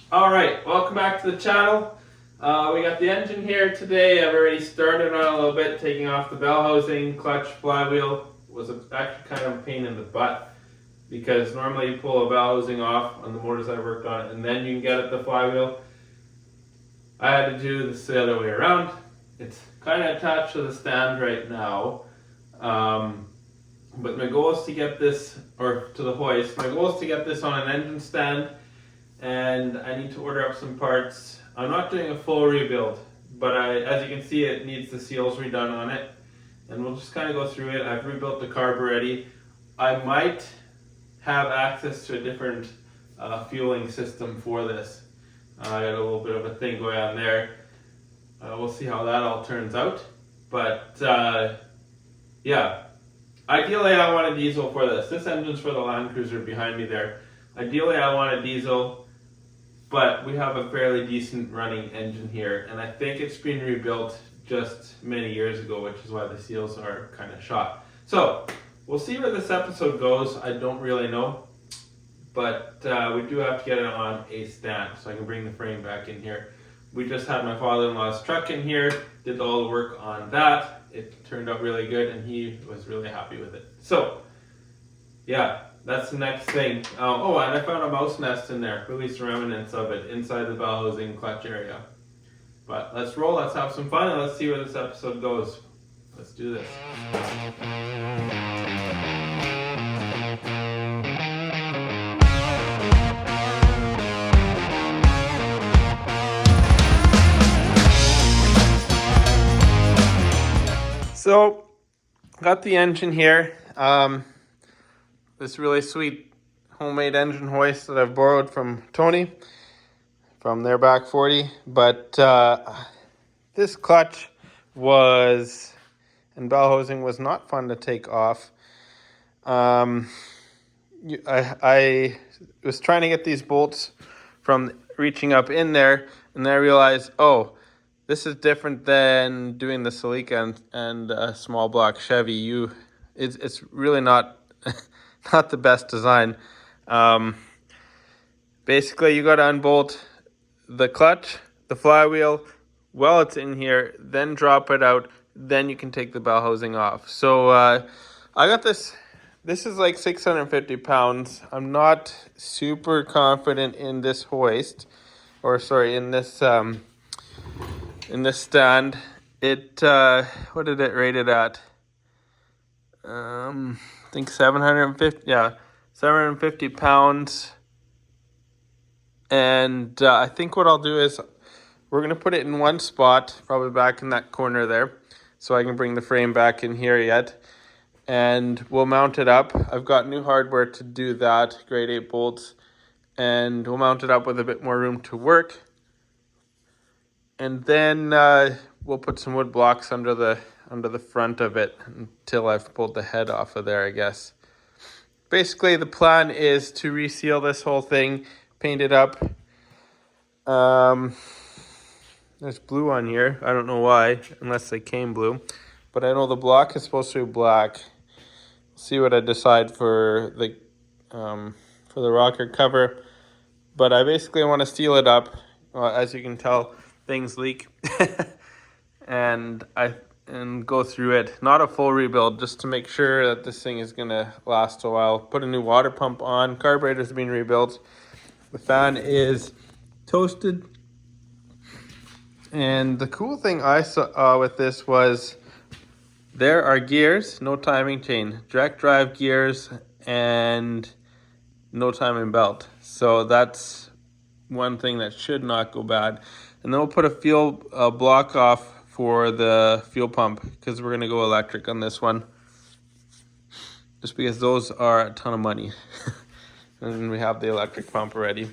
All right, welcome back to the channel. We got the engine here today. I've already started on a little bit, taking off the bell housing, clutch, flywheel. Was actually kind of a pain in the butt because normally you pull a bell housing off on the motors I worked on and then you can get at the flywheel. I had to do this the other way around. It's kind of attached to the stand right now. But my goal is to get this, or to the hoist, my goal is to get this on an engine stand, and I need to order up some parts. I'm not doing a full rebuild, but as you can see, it needs the seals redone on it, and we'll just kind of go through it. I've rebuilt the carb already. I might have access to a different fueling system for this. I got a little bit of a thing going on there. We'll see how that all turns out, but yeah. Ideally, I want a diesel for this. This engine's for the Land Cruiser behind me there. Ideally, I want a diesel, but we have a fairly decent running engine here, and I think it's been rebuilt just many years ago, which is why the seals are kind of shot. So, we'll see where this episode goes. I don't really know, but we do have to get it on a stand, so I can bring the frame back in here. We just had my father-in-law's truck in here, did all the work on that. It turned out really good, and he was really happy with it. So, yeah, that's the next thing. Oh, and I found a mouse nest in there, released remnants of it inside the bell housing clutch area. But let's roll, let's have some fun, and let's see where this episode goes. Let's do this. So, got the engine here. This really sweet homemade engine hoist that I've borrowed from Tony from their back 40. But this clutch and bell housing was not fun to take off. I was trying to get these bolts from reaching up in there, and I realized, oh, this is different than doing the Celica and a small block Chevy. It's really not not the best design. Basically, you got to unbolt the clutch, the flywheel, while it's in here, then drop it out. Then you can take the bell housing off. So I got this. This is like 650 pounds. I'm not super confident in this hoist, or sorry, in this stand. It what did it rate it at? I think 750 pounds. And I think what I'll do is we're gonna put it in one spot, probably back in that corner there, so I can bring the frame back in here yet, and we'll mount it up. I've got new hardware to do that, grade 8 bolts, and we'll mount it up with a bit more room to work. And then we'll put some wood blocks under the front of it until I've pulled the head off of there, I guess. Basically, the plan is to reseal this whole thing, paint it up. There's blue on here. I don't know why, unless they came blue. But I know the block is supposed to be black. See what I decide for the rocker cover. But I basically want to seal it up. As you can tell, things leak. and go through it. Not a full rebuild, just to make sure that this thing is going to last a while. Put a new water pump on. Carburetor's been rebuilt. The fan is toasted. And the cool thing I saw with this was there are gears, no timing chain, direct drive gears, and no timing belt. So that's one thing that should not go bad. And then we'll put a fuel block off for the fuel pump, because we're going to go electric on this one. Just because those are a ton of money. And we have the electric pump already.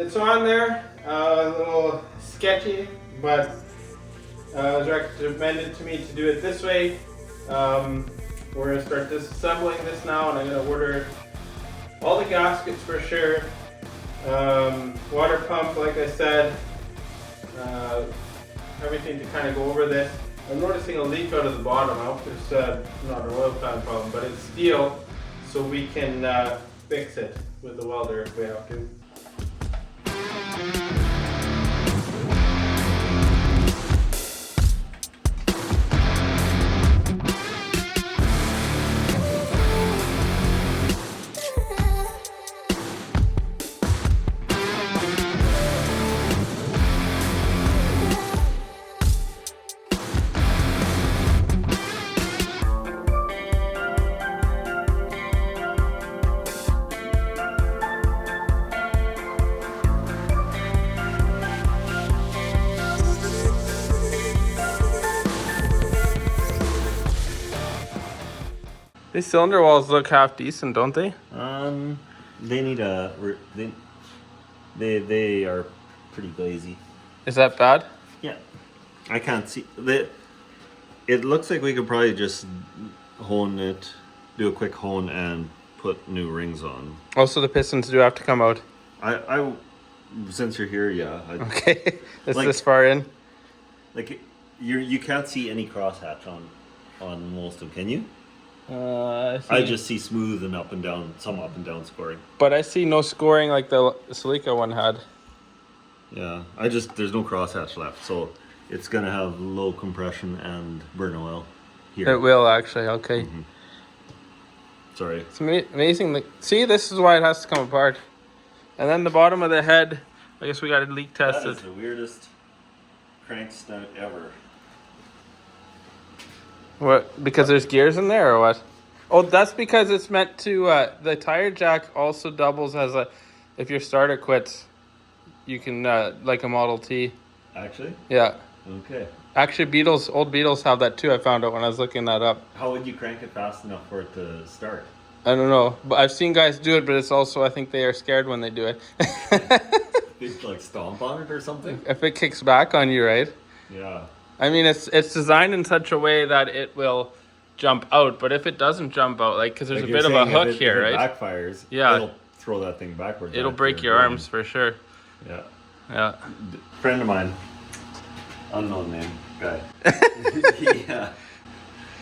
it's on there. A little sketchy, but it was recommended to me to do it this way. We're gonna start disassembling this now, and I'm gonna order all the gaskets for sure. Water pump, like I said, everything to kind of go over this. I'm noticing a leak out of the bottom. I hope it's not an oil pan problem, but it's steel, so we can fix it with the welder if we have to. These cylinder walls look half decent, don't they? They need a. They are pretty glazy. Is that bad? Yeah, I can't see that. It looks like we could probably just hone it, do a quick hone, and put new rings on. Also, the pistons do have to come out. I since you're here, yeah. Okay, it's like, this far in. Like you can't see any crosshatch on most of them, can you? I just see smooth and up and down, some up and down scoring. But I see no scoring like the Celica one had. Yeah, there's no crosshatch left, so it's gonna have low compression and burn oil here. It will actually, okay. Mm-hmm. Sorry. It's amazing. See, this is why it has to come apart. And then the bottom of the head, I guess we got to leak test That it. is the weirdest crank snout ever. What? Because there's gears in there or what? Oh, that's because it's meant to, the tire jack also doubles as a, if your starter quits, you can, like a Model T. Actually? Yeah. Okay. Actually, old Beetles have that too. I found out when I was looking that up. How would you crank it fast enough for it to start? I don't know, but I've seen guys do it, but it's also, I think they are scared when they do it. They like stomp on it or something? If it kicks back on you, right? Yeah. I mean, it's designed in such a way that it will jump out, but if it doesn't jump out, like, because there's Like a bit of a hook here, if it right? backfires, Yeah. it'll throw that thing backwards. It'll break your arms for sure. Yeah. Yeah. Friend of mine, unknown name guy,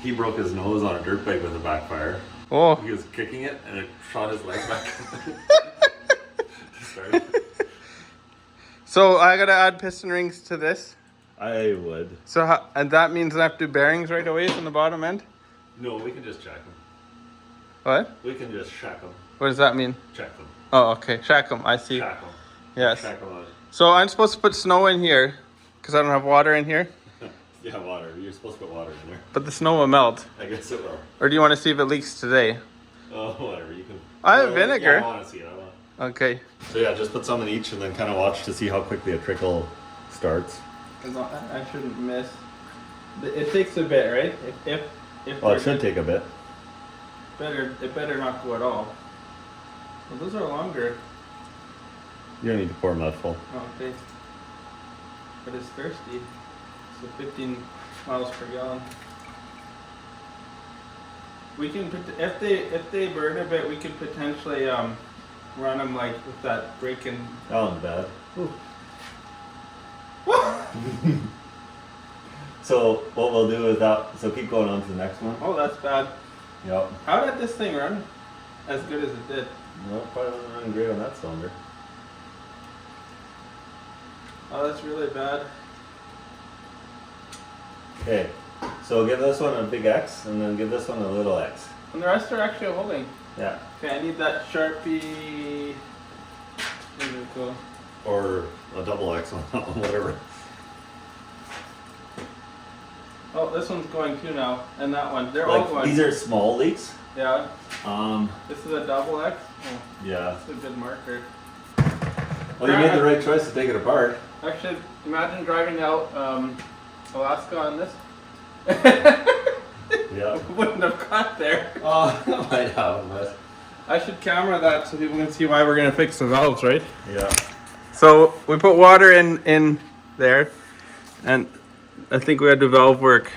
he broke his nose on a dirt bike with a backfire. Oh. He was kicking it and it shot his leg back. So I gotta add piston rings to this. I would. So and that means I have to do bearings right away from the bottom end. No, we can just check them. What? We can just shack them. What does that mean? Check them. Oh, okay. Shack them. I see. Shack them. Yes. Shack them on. So I'm supposed to put snow in here because I don't have water in here. Yeah, water. You're supposed to put water in there. But the snow will melt. I guess it will. Or do you want to see if it leaks today? Oh, whatever. You can. I have vinegar. Yeah, I want to see it. Okay. So yeah, just put some in each and then kind of watch to see how quickly a trickle starts. I shouldn't miss. It takes a bit, right? If Well, it should take a bit. It better not go at all. Well, those are longer. You don't need to pour a mouthful. Oh, okay. But it's thirsty. So 15 miles per gallon. We can if they burn a bit, we could potentially run them like with that break-in. Oh, not bad. So what we'll do is that. So keep going on to the next one. Oh, that's bad. Yep. How did this thing run as good as it did? No, it probably wasn't running great on that cylinder. Oh, that's really bad. Okay, so give this one a big X and then give this one a little X. And the rest are actually holding. Yeah. Okay, I need that Sharpie. Where did it go? Or a double X on that one, whatever. Oh, this one's going too now, and that one. They're Like, all going. these are small leaks. Yeah. Um. This is a double X. Oh, Yeah. that's a good marker. Well, you made the right choice to take it apart. Actually, imagine driving out Alaska on this. Yeah. Wouldn't have got there. Oh, I might have, but I should camera that so people can see why we're gonna fix the valves, right? yeah. So we put water in there, and I think we had to valve work.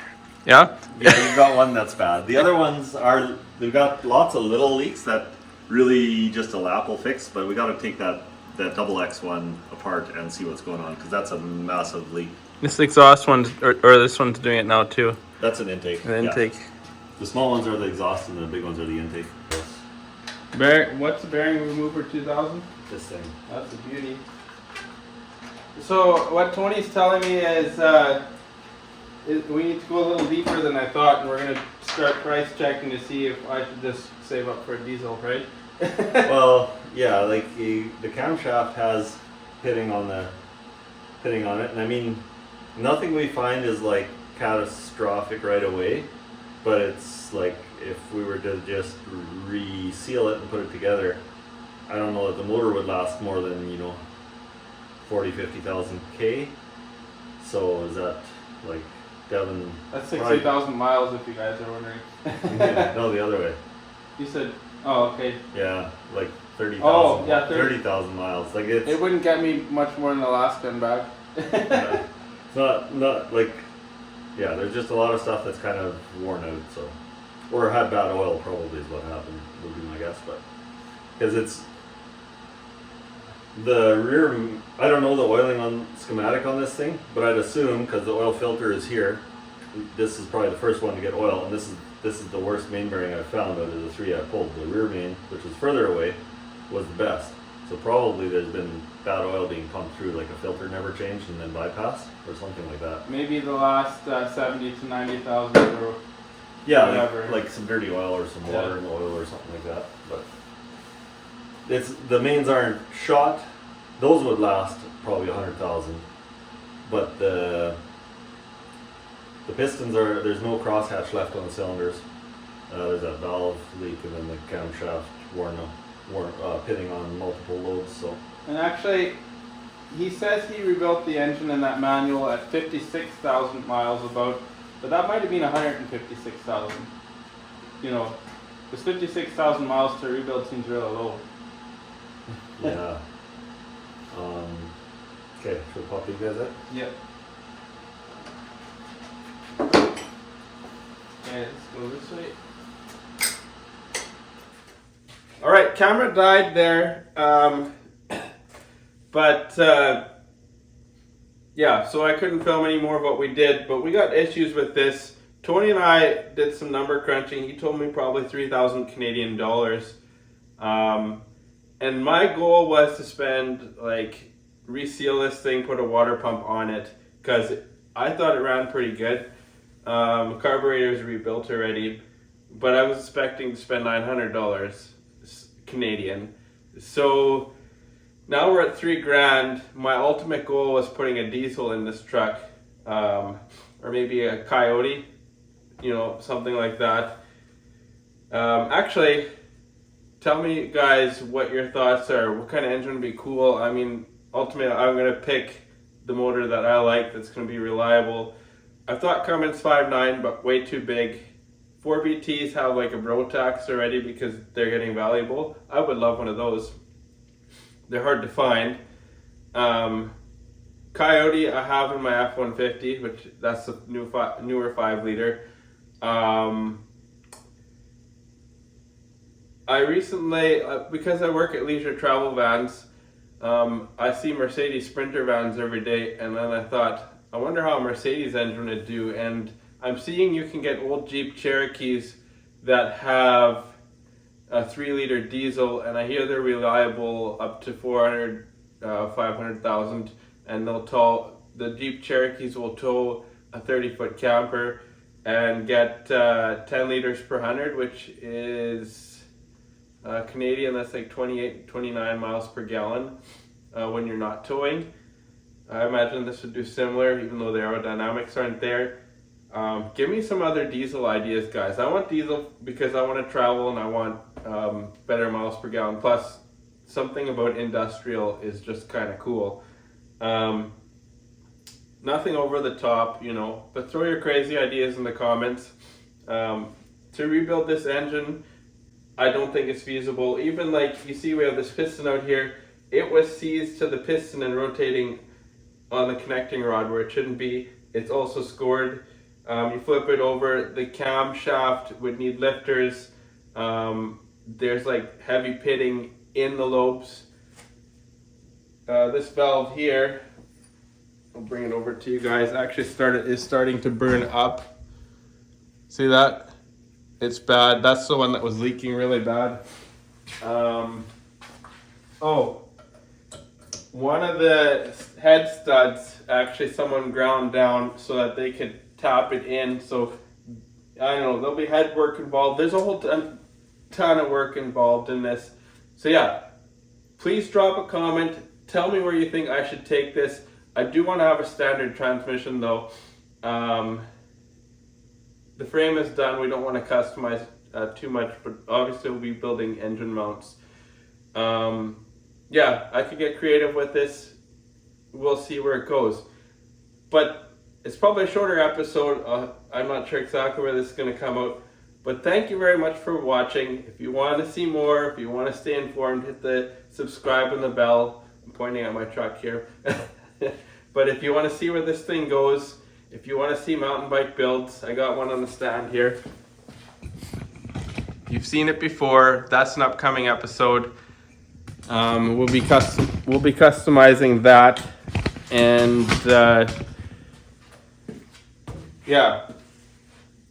Yeah? Yeah, you've got one that's bad. The other ones are, they've got lots of little leaks that really just a lap will fix, but we got to take that double X one apart and see what's going on, because that's a massive leak. This exhaust one, or this one's doing it now too. That's an intake. An intake. Yeah. The small ones are the exhaust and the big ones are the intake. What's the bearing remover 2000? This thing. That's a beauty. So what Tony's telling me is we need to go a little deeper than I thought, and we're going to start price checking to see if I should just save up for a diesel, right? Well, yeah, like the camshaft has pitting on it, and I mean, nothing we find is like catastrophic right away, but it's like if we were to just reseal it and put it together, I don't know that the motor would last more than 40,000-50,000 K. So is that like Devin? That's 60,000 miles if you guys are wondering. Yeah, no, the other way. You said, oh, okay. Yeah, like 30,000. Oh, yeah, 30,000 miles. Like it wouldn't get me much more than Alaska and back. Yeah. It's not like, yeah, there's just a lot of stuff that's kind of worn out, so, or had bad oil probably is what happened, would be my guess, but, because it's, the rear, I don't know the oiling on schematic on this thing, but I'd assume, because the oil filter is here, this is probably the first one to get oil, and this is the worst main bearing I've found out of the three I pulled. The rear main, which was further away, was the best. So probably there's been bad oil being pumped through, like a filter never changed and then bypassed, or something like that. Maybe the last 70 to 90,000 or yeah, whatever. like some dirty oil or some water in the oil or something like that. But the mains aren't shot. Those would last probably 100,000. But the pistons are, there's no crosshatch left on the cylinders. There's that valve leak, and then the camshaft worn pitting on multiple loads. So. And actually, he says he rebuilt the engine in that manual at 56,000 miles about, but that might have been 156,000. Because 56,000 miles to rebuild seems really low. Yeah. Okay, should we pop these guys up? Yep. Okay, let's go this way. All right, camera died there, but yeah, so I couldn't film any more of what we did, but we got issues with this. Tony and I did some number crunching. He told me probably 3,000 Canadian dollars. And my goal was to spend, reseal this thing, put a water pump on it, because I thought it ran pretty good. Carburetor is rebuilt already, but I was expecting to spend $900 Canadian. So now we're at $3,000. My ultimate goal was putting a diesel in this truck, or maybe a Coyote, something like that. Actually, tell me guys what your thoughts are. What kind of engine would be cool? I mean, ultimately I'm going to pick the motor that I like, that's going to be reliable. I thought Cummins 5.9, but way too big. 4BTs have like a Brotax already because they're getting valuable. I would love one of those. They're hard to find. Coyote I have in my F-150, which that's the newer 5 liter. I recently, because I work at Leisure Travel Vans, I see Mercedes Sprinter vans every day, and then I thought, I wonder how a Mercedes engine would do. And I'm seeing you can get old Jeep Cherokees that have a 3-liter diesel, and I hear they're reliable up to 400, 500,000, and the Jeep Cherokees will tow a 30-foot camper and get 10 liters per 100, which is Canadian, that's like 28, 29 miles per gallon when you're not towing. I imagine this would do similar, even though the aerodynamics aren't there. Give me some other diesel ideas, guys. I want diesel because I want to travel and I want better miles per gallon. Plus, something about industrial is just kind of cool. Nothing over the top, but throw your crazy ideas in the comments. To rebuild this engine, I don't think it's feasible. Even you see we have this piston out here. it was seized to the piston and rotating on the connecting rod where it shouldn't be. It's also scored. You flip it over, the camshaft would need lifters. There's like heavy pitting in the lobes. This valve here, I'll bring it over to you guys, actually is starting to burn up. See that? It's bad. That's the one that was leaking really bad. One of the head studs, actually someone ground down so that they could tap it in. So I don't know, there'll be head work involved. There's a whole ton of work involved in this. So yeah, please drop a comment. Tell me where you think I should take this. I do want to have a standard transmission though. The frame is done. We don't want to customize too much, but obviously we'll be building engine mounts. Yeah, I could get creative with this. We'll see where it goes. But it's probably a shorter episode. I'm not sure exactly where this is going to come out. But thank you very much for watching. If you want to see more, if you want to stay informed, hit the subscribe and the bell. I'm pointing at my truck here. But if you want to see where this thing goes, if you want to see mountain bike builds, I got one on the stand here. You've seen it before. That's an upcoming episode. We'll be customizing that, and yeah,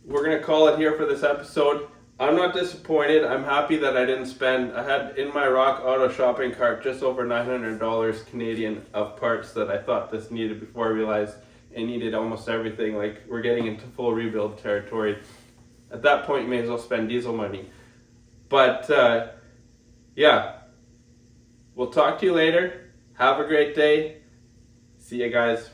we're gonna call it here for this episode. I'm not disappointed. I'm happy that I didn't spend. I had in my Rock Auto shopping cart just over $900 Canadian of parts that I thought this needed before I realized it needed almost everything. Like, we're getting into full rebuild territory. At that point, you may as well spend diesel money. But yeah, we'll talk to you later. Have a great day. See you guys.